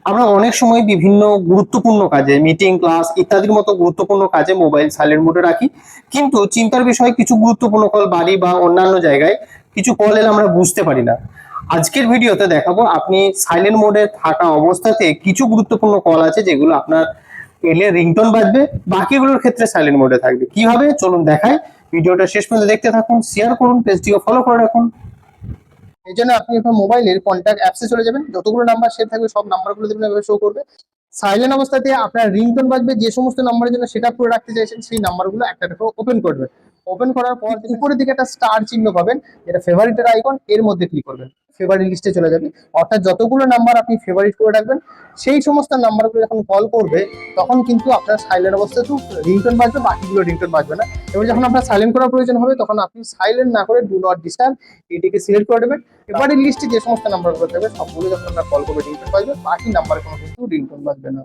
আমরা অনেক সময় বিভিন্ন গুরুত্বপূর্ণ কাজে মিটিং ক্লাস ইত্যাদির মতো গুরুত্বপূর্ণ কাজে মোবাইল সাইলেন্ট মোডে রাখি, কিন্তু চিন্তার বিষয় কিছু গুরুত্বপূর্ণ কল বাড়ি বা অন্যান্য জায়গায় কিছু কল এলে আমরা বুঝতে পারি না। আজকের ভিডিওতে দেখাবো আপনি সাইলেন্ট মোডে থাকা অবস্থাতে কিছু গুরুত্বপূর্ণ কল আছে যেগুলো আপনার এলে রিংটোন বাজবে, বাকিগুলোর ক্ষেত্রে সাইলেন্ট মোডে থাকবে। কিভাবে চলুন দেখাই। ভিডিওটা শেষ পর্যন্ত দেখতে থাকুন, শেয়ার করুন, পেজটিকে ফলো করে রাখুন। এই জন্য আপনি আপনার মোবাইলের কন্ট্যাক্ট অ্যাপসে চলে যাবেন, যতগুলো নাম্বার সেভ থাকবে সব নাম্বারগুলো দেবেন, এভাবে শো করবে। সাইলেন্ট অবস্থাতে আপনার রিংটোন বাজবে, যে সমস্ত নাম্বারের জন্য সেটা করে রাখতে চাইছেন সেই নাম্বারগুলো একটা একটা ওপেন করবে। ওপেন করার পর উপরের দিকে একটা স্টার চিহ্ন পাবেন, যেটা ফেভারিটের আইকন, এর মধ্যে ক্লিক করবেন, ফেভারিট লিস্টে চলে যাবে। অর্থাৎ যতগুলো নাম্বার আপনি ফেভারিট করে রাখবেন সেই সমস্ত নাম্বারগুলো যখন কল করবে তখন কিন্তু আপনার সাইলেন্ট অবস্থাতেও রিংটোন বাজবে, বাকিগুলো রিংটোন বাজবে না। এবার যখন আপনার সাইলেন্ট করার প্রয়োজন হবে তখন আপনি সাইলেন্ট না করে ডু নট ডিস্টার্ব এটিকে সিলেক্ট করে দেবেন। ফেভারিট লিস্টে যে সমস্ত নাম্বারগুলো থাকবে সবগুলো যখন আপনার কল করবে রিংটোন বাজবে, বাকি নাম্বারে কোনো কিন্তু রিংটোন বাজবে না।